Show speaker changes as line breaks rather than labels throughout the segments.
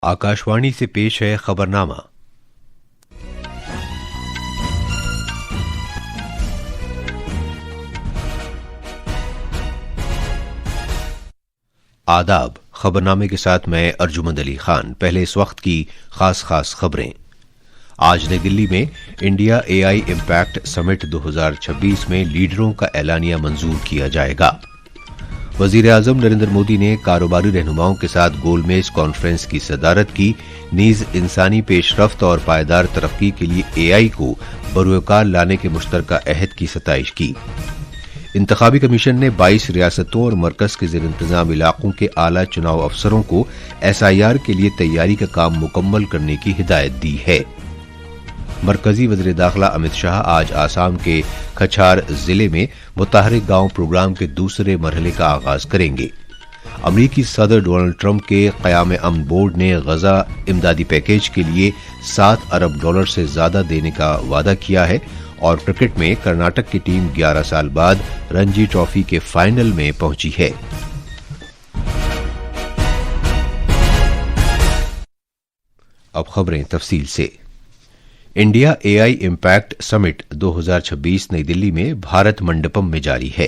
आकाशवाणी से पेश है खबरनामा। आदाब। खबरनामे के साथ मैं अर्जुमंद अली खान। पहले इस वक्त की खास खबरें। आज नई दिल्ली में इंडिया एआई इम्पैक्ट समिट 2026 में लीडरों का एलानिया मंजूर किया जाएगा। वजीर आजम नरेंद्र मोदी ने कारोबारी रहनुमाओं के साथ गोलमेज कॉन्फ्रेंस की सदारत की। नीज इंसानी पेशरफ्त और पायदार तरक्की के लिए एआई को बरूकार लाने के मुश्तरका अहद की सताइश की। इंतखाबी कमीशन ने 22 रियासतों और मरकज के ज़ेर इंतजाम इलाकों के आला चुनाव अफसरों को एसआईआर के लिए तैयारी का काम मुकम्मल करने की हिदायत दी है। मरकजी वज़ीर दाखिला अमित शाह आज आसाम के कछार जिले में मुताहरिक गांव प्रोग्राम के दूसरे मरहले का आगाज करेंगे। अमरीकी सदर डोनाल्ड ट्रंप के क़याम अमन बोर्ड ने गजा इमदादी पैकेज के लिए $7 अरब से ज्यादा देने का वादा किया है। और क्रिकेट में कर्नाटक की टीम 11 साल बाद रणजी ट्रॉफी के फाइनल में पहुंची है। अब खबरें तफसील से। इंडिया एआई इम्पैक्ट समिट 2026 नई दिल्ली में भारत मंडपम में जारी है।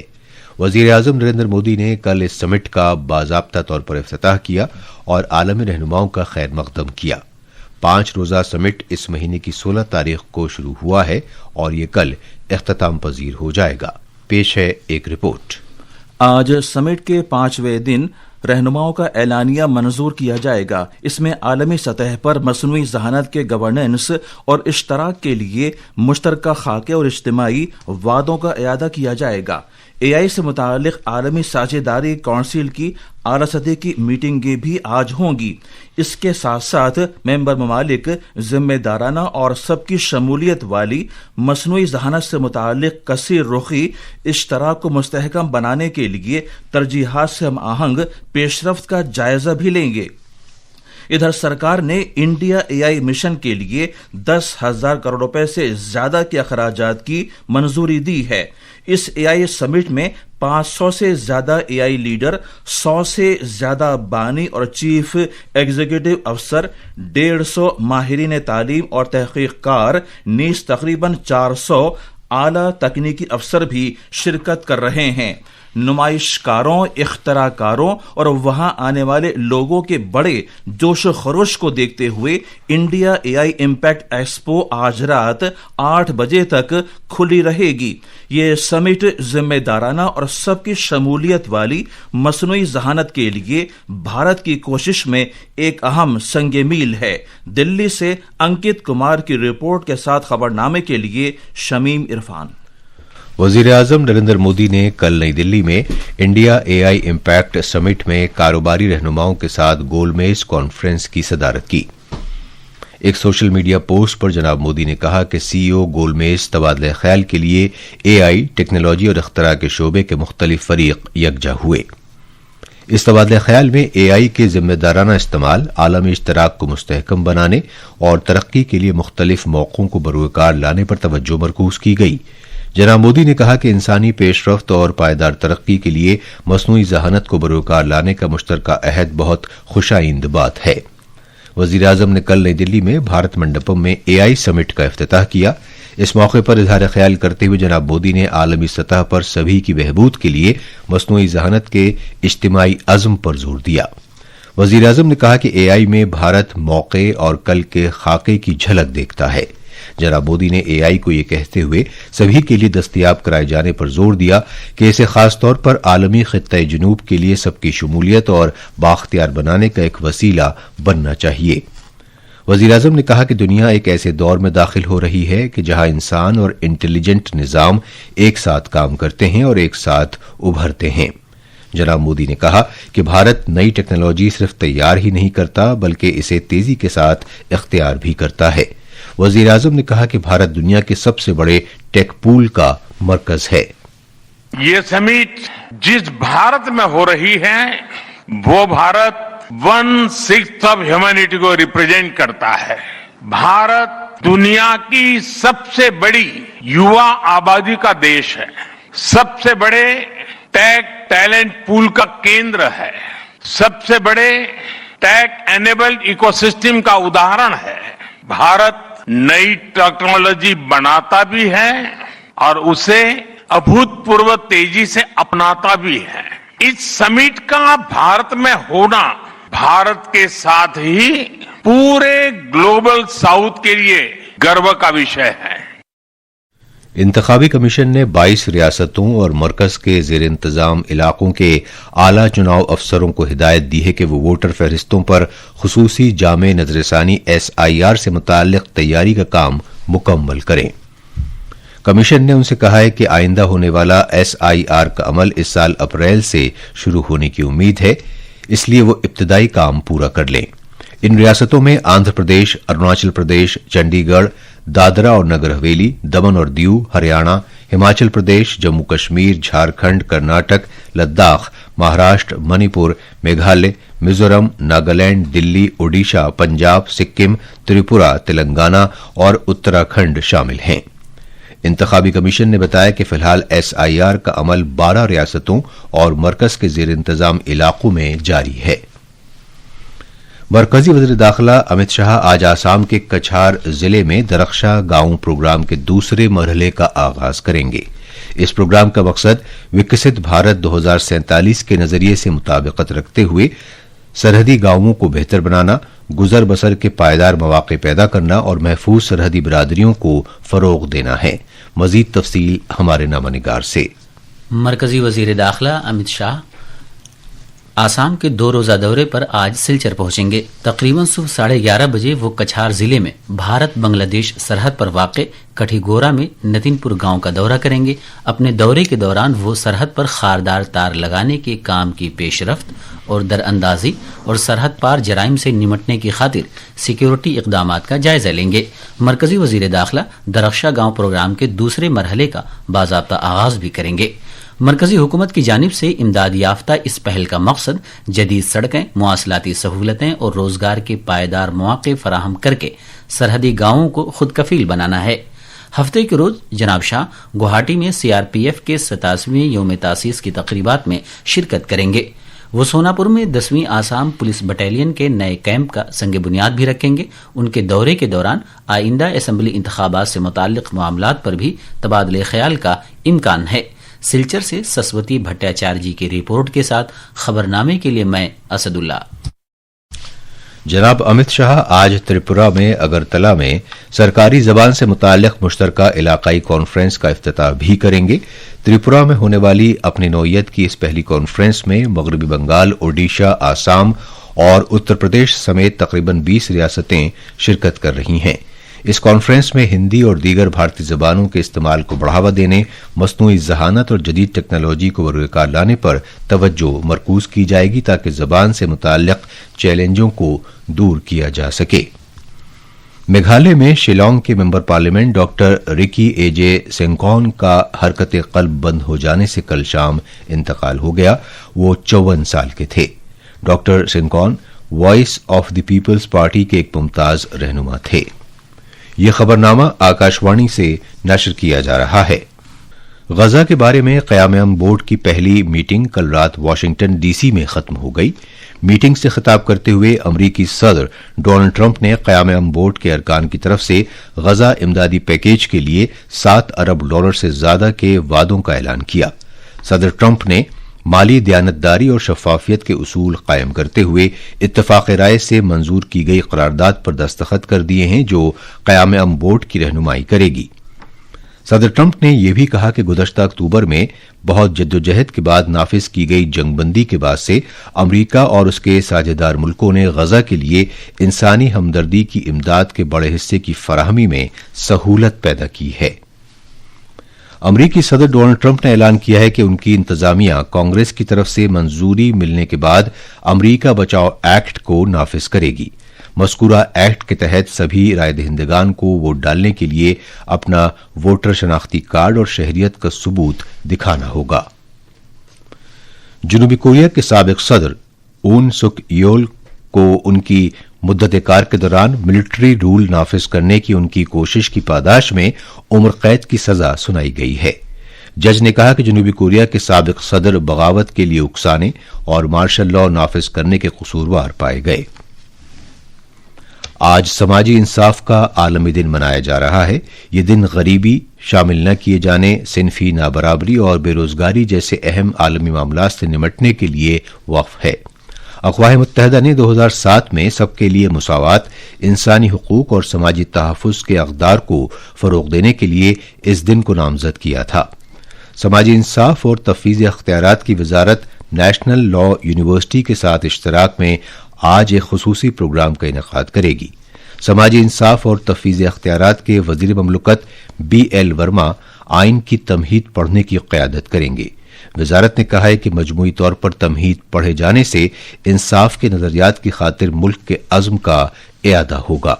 वजीर आजम नरेंद्र मोदी ने कल इस समिट का बाज़ाब्ता तौर पर इफ्तिताह किया और आलमी रहनुमाओं का खैर मकदम किया। 5 रोजा समिट इस महीने की 16 तारीख को शुरू हुआ है और ये कल इख्तिताम पजीर हो जाएगा। पेश है एक रिपोर्ट।
आज समिट के 5वें दिन रहनुमाओं का एलानिया मंजूर किया जाएगा। इसमें आलमी सतह पर मसनूई ज़हानत के गवर्नेंस और इश्तराक के लिए मुश्तरका खाके और इज्तिमाई वादों का इयादा किया जाएगा। एआई से मुतालिक आलमी साझेदारी काउंसिल की आला सतह की मीटिंगें भी आज होंगी। इसके साथ साथ मेंबर ममालिक जिम्मेदाराना और सबकी शमूलियत वाली मसनूई ज़हानत से मुतालिक कसीर रुखी इश्तराक को मुस्तहकम बनाने के लिए तरजीहात से हम आहंग पेशरफ्त का जायजा भी लेंगे। इधर सरकार ने इंडिया एआई मिशन के लिए 10,000 करोड़ रुपए से ज्यादा के अखराजात की मंजूरी दी है। इस एआई समिट में 500 से ज्यादा एआई लीडर, 100 से ज्यादा बानी और चीफ एग्जीक्यूटिव अफसर, 150 माहिरीन तालीम और तहकीककार, नीज तकरीबन 400 आला तकनीकी अफसर भी शिरकत कर रहे हैं। नुमाइशकारों, इख्तराकारों और वहां आने वाले लोगों के बड़े जोश खरोश को देखते हुए इंडिया एआई इम्पैक्ट एक्सपो आज रात 8 बजे तक खुली रहेगी। ये समिट जिम्मेदाराना और सबकी शमूलियत वाली मसनूई ज़हानत के लिए भारत की कोशिश में एक अहम संगे मील है। दिल्ली से अंकित कुमार की रिपोर्ट के साथ खबरनामे के लिए शमीम इरफान।
वजीर आजम नरेंद्र मोदी ने कल नई दिल्ली में इंडिया एआई इम्पैक्ट समिट में कारोबारी रहनुमाओं के साथ गोलमेज कॉन्फ्रेंस की सदारत की। एक सोशल मीडिया पोस्ट पर जनाब मोदी ने कहा कि सीईओ गोलमेज तबादला ख्याल के लिए एआई, टेक्नोलॉजी और इख्तरा के शोबे के मुख्तलिफ फरीक यकजा हुए। इस तबादला ख्याल में एआई के जिम्मेदाराना इस्तेमाल, आलमी इश्तराक को मुस्तहकम बनाने और तरक्की के लिए मुख्तलिफ मौकों को बरूकार लाने पर तवज्जो मरकूज की गई। जनाब मोदी ने कहा कि इंसानी पेशरफ्त और पायदार तरक्की के लिए मसनूई ज़हानत को बरूकार लाने का मुश्तरका अहद बहुत खुशाइंद बात है। वजीर आजम ने कल नई दिल्ली में भारत मंडपम में एआई समिट का इफ्तिताह किया। इस मौके पर इजहार ख्याल करते हुए जनाब मोदी ने आलमी सतह पर सभी की बहबूद के लिए मसनूई ज़हानत के इज्तिमाई अज़्म पर जोर दिया। वजीर आजम ने कहा कि एआई में भारत मौके और कल के खाके की झलक देखता है। जनाब मोदी ने एआई को यह कहते हुए सभी के लिए दस्तयाब कराए जाने पर जोर दिया कि इसे खासतौर पर आलमी खित्ते जनूब के लिए सबकी शमूलियत और बाख्तियार बनाने का एक वसीला बनना चाहिए। वजीर आजम ने कहा कि दुनिया एक ऐसे दौर में दाखिल हो रही है कि जहां इंसान और इंटेलिजेंट निजाम एक साथ काम करते हैं और एक साथ उभरते हैं। जनाब मोदी ने कहा कि भारत नई टेक्नोलॉजी सिर्फ तैयार ही नहीं करता बल्कि इसे तेजी के साथ इख्तियार भी करता है। वजीर आजम ने कहा कि भारत दुनिया के सबसे बड़े टेक पूल का मरकज है।
ये समिट जिस भारत में हो रही है वो भारत 1/6 ऑफ ह्यूमैनिटी को रिप्रेजेंट करता है। भारत दुनिया की सबसे बड़ी युवा आबादी का देश है, सबसे बड़े टेक टैलेंट पूल का केंद्र है, सबसे बड़े टेक एनेबल्ड इकोसिस्टम का उदाहरण है। भारत नई टेक्नोलॉजी बनाता भी है और उसे अभूतपूर्व तेजी से अपनाता भी है। इस समिट का भारत में होना भारत के साथ ही पूरे ग्लोबल साउथ के लिए गर्व का विषय है।
इंतखाबी कमीशन ने 22 रियासतों और मरकज के जेर इंतजाम इलाकों के आला चुनाव अफसरों को हिदायत दी है कि वो वोटर फहरिस्तों पर खुसूसी जामे नजरसानी SIR से मुताल्लिक तैयारी का काम मुकम्मल करें। कमीशन ने उनसे कहा है कि आइंदा होने वाला SIR का अमल इस साल अप्रैल से शुरू होने की उम्मीद है, इसलिए वो इब्तदाई काम पूरा कर लें। इन रियासतों में आंध्र प्रदेश, अरुणाचल प्रदेश, चंडीगढ़, दादरा और नगर हवेली, दमन और दीव, हरियाणा, हिमाचल प्रदेश, जम्मू कश्मीर, झारखंड, कर्नाटक, लद्दाख, महाराष्ट्र, मणिपुर, मेघालय, मिजोरम, नागालैंड, दिल्ली, ओडिशा, पंजाब, सिक्किम, त्रिपुरा, तेलंगाना और उत्तराखंड शामिल हैं। इंतखाबी कमीशन ने बताया कि फिलहाल SIR का अमल 12 रियासतों और मरकज के जेर इंतजाम इलाकों में जारी है। मरकजी वज़ीर दाखिला अमित शाह आज आसाम के कछार जिले में दरख्शा गांव प्रोग्राम के दूसरे मरहले का आगाज करेंगे। इस प्रोग्राम का मकसद विकसित भारत 2047 के नजरिए से मुताबिकत रखते हुए सरहदी गांवों को बेहतर बनाना, गुजर बसर के पायदार मौके पैदा करना और महफूज सरहदी बिरादरियों को फरोग देना है। मजीद तफसील हमारे नामानिगार से।
मरकजी वजीर दाखिला अमित शाह आसाम के 2 रोज़ा दौरे पर आज सिलचर पहुंचेंगे। तकरीबन सुबह 11:30 बजे वो कछार जिले में भारत बांग्लादेश सरहद पर वाक़ कठीगोरा में नतीनपुर गांव का दौरा करेंगे। अपने दौरे के दौरान वो सरहद पर खारदार तार लगाने के काम की पेशरफ्त और दरअंदाजी और सरहद पार जराइम से निमटने की खातिर सिक्योरिटी इक़दामात का जायजा लेंगे। मरकजी वज़ीर दाखिला दरख्शा गांव प्रोग्राम के दूसरे मरहले का बाज़ाब्ता आगाज भी करेंगे। मरकजी हुकूमत की जानिब से इमदाद याफ्ता इस पहल का मकसद जदीद सड़कें, मुआसलाती सहूलतें और रोजगार के पायदार मौके फराहम करके सरहदी गांवों को खुद कफील बनाना है। हफ्ते के रोज जनाब शाह गुवाहाटी में CRPF के 87वें यौम तासीस की तकरीबात में शिरकत करेंगे। वो सोनापुर में 10वीं आसाम पुलिस बटालियन के नए कैंप का संग बुनियाद भी रखेंगे। उनके दौरे के दौरान आइंदा असम्बली इंतखाबात से मुताल्लिक मामलात पर भी तबादले ख्याल का इम्कान है। सिलचर से सस्वती भट्टाचार्य जी की रिपोर्ट के साथ खबरनामे के लिए मैं असदुल्ला।
जनाब अमित शाह आज त्रिपुरा में अगरतला में सरकारी जबान से मुताल्लिक मुश्तरका इलाकाई कॉन्फ्रेंस का इफ्तिताह भी करेंगे। त्रिपुरा में होने वाली अपनी नौयत की इस पहली कॉन्फ्रेंस में मगरबी बंगाल, ओडिशा, आसाम और उत्तर प्रदेश समेत तकरीबन 20 रियासतें शिरकत कर रही हैं। इस कॉन्फ्रेंस में हिंदी और दीगर भारतीय जबानों के इस्तेमाल को बढ़ावा देने, मसनूई ज़हानत और जदीद टेक्नोलॉजी को बरकरार लाने पर तवज्जो मरकूज की जाएगी ताकि जबान से मुताल्लिक चैलेंजों को दूर किया जा सके। मेघालय में शिलांग के मेंबर पार्लियामेंट डॉक्टर रिकी एजे सेंगकॉन का हरकत कल्ब बंद हो जाने से कल शाम इंतकाल हो गया। वो 54 साल के थे। डॉक्टर सेंगकॉन voice of the peoples party के एक मुमताज रहनुमा थे। यह खबरनामा आकाशवाणी से नशर किया जा रहा है। गजा के बारे में क़याम बोर्ड की पहली मीटिंग कल रात वाशिंगटन DC में खत्म हो गई। मीटिंग से खिताब करते हुए अमरीकी सदर डोनाल्ड ट्रंप ने क़याम बोर्ड के अरकान की तरफ से गजा इमदादी पैकेज के लिए $7 अरब से ज्यादा के वादों का ऐलान किया। सदर ट्रंप ने माली दयानतदारी और शफाफियत के उसूल कायम करते हुए इत्तफाक राय से मंजूर की गई करारदाद पर दस्तखत कर दिए हैं जो क़याम बोर्ड की रहनुमाई करेगी। सदर ट्रंप ने यह भी कहा कि गुज़श्ता अक्तूबर में बहुत जद्दोजहद के बाद नाफिज की गई जंगबंदी के बाद से अमरीका और उसके साझेदार मुल्कों ने गजा के लिए इंसानी हमदर्दी की इमदाद के बड़े हिस्से की फराहमी में सहूलत पैदा की है। अमरीकी सदर डोनाल्ड ट्रंप ने ऐलान किया है कि उनकी इंतजामिया कांग्रेस की तरफ से मंजूरी मिलने के बाद अमरीका बचाओ एक्ट को नाफिज करेगी। मज़कूरा एक्ट के तहत सभी राय दहिंदगान को वोट डालने के लिए अपना वोटर शनाख्ती कार्ड और शहरियत का सबूत दिखाना होगा। जनूबी कोरिया के साबिक सदर ऊन सुक योल को उनकी मुद्दत कार के दौरान मिलिट्री रूल नाफिज करने की उनकी कोशिश की पादाश में उम्र कैद की सजा सुनाई गई है। जज ने कहा कि जनूबी कोरिया के साबिक सदर बगावत के लिए उकसाने और मार्शल लॉ नाफिज करने के कसूरवार पाए गए। आज समाजी इंसाफ का आलमी दिन मनाया जा रहा है। ये दिन गरीबी, शामिल न किए जाने, सिनफी नाबराबरी और बेरोजगारी जैसे अहम आलमी मामलात से निमटने के लिए वक्फ है। अक़वाम मुत्तहिदा ने 2007 में सबके लिए मुसावात, इंसानी हुकूक और समाजी तहफ़्फ़ुज़ के अक़दार को फ़रोग़ देने के लिए इस दिन को नामज़द किया था। समाजी इंसाफ और तफ़वीज़ अख्तियारात की वजारत नेशनल लॉ यूनिवर्सिटी के साथ इश्तराक में आज एक खुसूसी प्रोग्राम का इनेकाद करेगी। समाजी इंसाफ और तफ़वीज़ अख्तियारात के वज़ीर ममलकत BL वर्मा आइन की तमहीद पढ़ने की क़यादत करेंगे। वजारत ने कहा है कि मजमूई तौर पर तमहीद पढ़े जाने से इंसाफ के नज़रियात की खातिर मुल्क के अज़्म का इयादा होगा।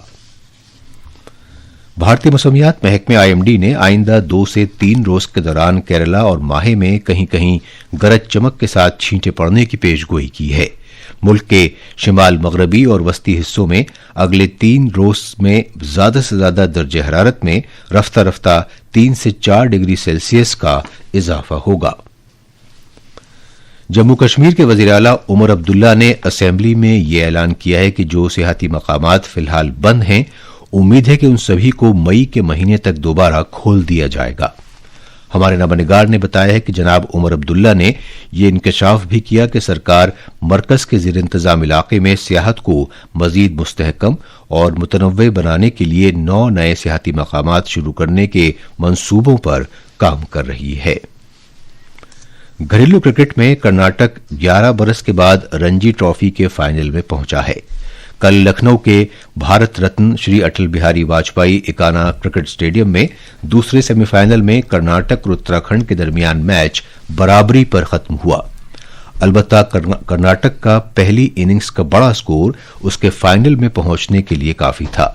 भारतीय मौसमियात महकमे IMD ने आइंदा 2 से 3 रोज के दौरान केरला और माहे में कहीं कहीं गरज चमक के साथ छींटे पड़ने की पेशगोई की है। मुल्क के शिमाल मगरबी और वस्ती हिस्सों में अगले 3 रोज में ज्यादा से ज्यादा दर्जे हरारत में रफ्ता रफ्ता 3 से 4 डिग्री सेल्सियस का इजाफा होगा। जम्मू कश्मीर के वज़ीर आला उमर अब्दुल्ला ने असेंबली में यह ऐलान किया है कि जो सियाहती मकामात फिलहाल बंद हैं, उम्मीद है कि उन सभी को मई के महीने तक दोबारा खोल दिया जाएगा। हमारे नवानिगार ने बताया है कि जनाब उमर अब्दुल्ला ने यह इंकशाफ भी किया कि सरकार मरकज के ज़ेर इंतजाम इलाके में सियाहत को मजीद मुस्तहकम और मुतनव्वे बनाने के लिए 9 नए सियाहती मकामात शुरू करने के मंसूबों पर काम कर रही है। घरेलू क्रिकेट में कर्नाटक 11 बरस के बाद रणजी ट्रॉफी के फाइनल में पहुंचा है। कल लखनऊ के भारत रत्न श्री अटल बिहारी वाजपेयी इकाना क्रिकेट स्टेडियम में दूसरे सेमीफाइनल में कर्नाटक और उत्तराखंड के दरमियान मैच बराबरी पर खत्म हुआ। अलबत्ता कर्नाटक का पहली इनिंग्स का बड़ा स्कोर उसके फाइनल में पहुंचने के लिए काफी था।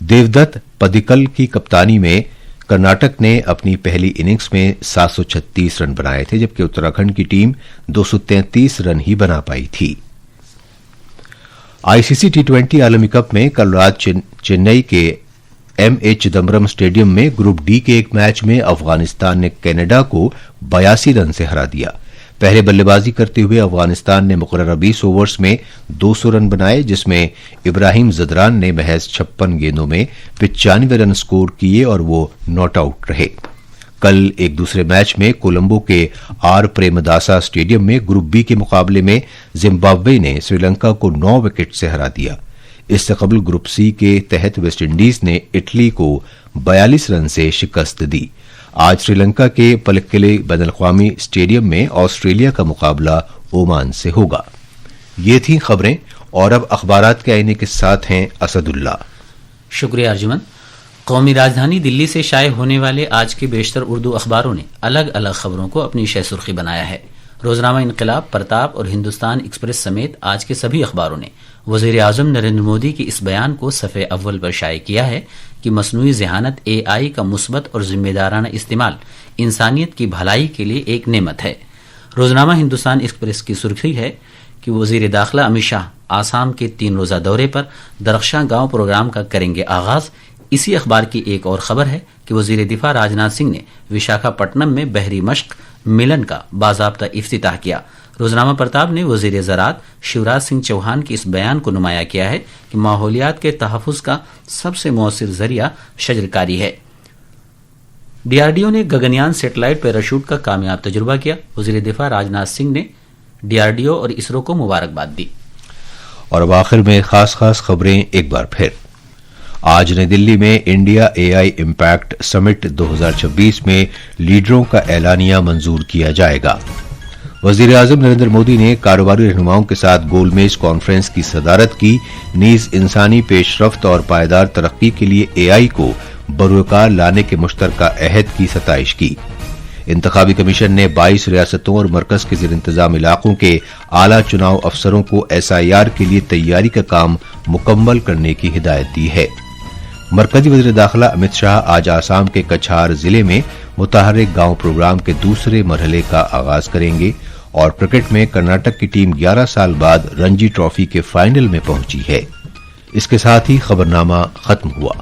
देवदत्त पदिक्कल की कप्तानी में कर्नाटक ने अपनी पहली इनिंग्स में 736 रन बनाए थे, जबकि उत्तराखंड की टीम 233 रन ही बना पाई थी। ICC T20 आलमी कप में कल रात चेन्नई के MA चिदम्बरम स्टेडियम में ग्रुप डी के एक मैच में अफगानिस्तान ने कनाडा को 82 रन से हरा दिया। पहले बल्लेबाजी करते हुए अफगानिस्तान ने मुकर्ररा 20 ओवर्स में 200 रन बनाए, जिसमें इब्राहिम जदरान ने महज 56 गेंदों में 95 रन स्कोर किए और वो नॉट आउट रहे। कल एक दूसरे मैच में कोलंबो के R प्रेमदासा स्टेडियम में ग्रुप बी के मुकाबले में जिम्बाब्वे ने श्रीलंका को 9 विकेट से हरा दिया। इससे कबल ग्रुप सी के तहत वेस्टइंडीज ने इटली को 42 रन से शिकस्त दी। आज श्रीलंका के पलक्कले बैनुल-अक़वामी स्टेडियम में ऑस्ट्रेलिया का मुकाबला ओमान से होगा। ये थी खबरें और अब अखबारात के आईने के साथ हैं असदुल्ला।
शुक्रिया अर्जुमन। कौमी राजधानी दिल्ली से शाये होने वाले आज के बेशतर उर्दू अखबारों ने अलग अलग खबरों को अपनी शह सुर्खी बनाया है। रोजनामा इनकलाब, प्रताप और हिंदुस्तान एक्सप्रेस समेत आज के सभी अखबारों ने वजीर आजम नरेंद्र मोदी के इस बयान को सफ़े अव्वल पर शाये किया है कि मसनूई ज़हानत AI का मुस्बत और जिम्मेदाराना इस्तेमाल इंसानियत की भलाई के लिए एक नेमत है। रोजनामा हिंदुस्तान एक्सप्रेस की सुर्खी है कि वजीर दाखिला अमित शाह आसाम के 3 रोज़ा दौरे पर दरख्शां गांव प्रोग्राम का करेंगे आगाज। इसी अखबार की एक और खबर है कि वजीर दिफा राजनाथ सिंह ने विशाखापट्टनम में बहरी मश्क मिलन का बाज़ाब्ता इफ्तिताह किया। रोजनामा प्रताप ने वजीर ज़राअत शिवराज सिंह चौहान के इस बयान को नुमाया किया है कि माहौलियात के तहफ़्फ़ुज़ का सबसे मौसर जरिया शजरकारी है। DRDO ने गगनयान सैटेलाइट पैराशूट का कामयाब तजुर्बा किया। वजीर दिफा राजनाथ सिंह ने DRDO और इसरो को मुबारकबाद दी।
और अब आखिर में खास खबरें एक बार फिर। आज नई दिल्ली में इंडिया AI इम्पैक्ट समिट 2026 में लीडरों का ऐलानिया मंजूर किया जाएगा। वजीर आजम नरेंद्र मोदी ने कारोबारी रहनुमाओं के साथ गोलमेज कॉन्फ्रेंस की सदारत की। नीज इंसानी पेशरफ्त और पायदार तरक्की के लिए AI को बरूकार लाने के मुश्तरका अहद की सताइश की। इंतखाबी कमीशन ने 22 रियासतों और मरकज के ज़ेर इंतजाम इलाकों के आला चुनाव अफसरों को SIR के लिए तैयारी का काम मुकम्मल करने की हिदायत दी है। मरकजी वज़ीर दाखिला अमित शाह आज आसाम के कछार जिले में मुतहर्रिक गांव प्रोग्राम के दूसरे मरहले का आगाज करेंगे और क्रिकेट में कर्नाटक की टीम 11 साल बाद रणजी ट्रॉफी के फाइनल में पहुंची है। इसके साथ ही खबरनामा खत्म हुआ।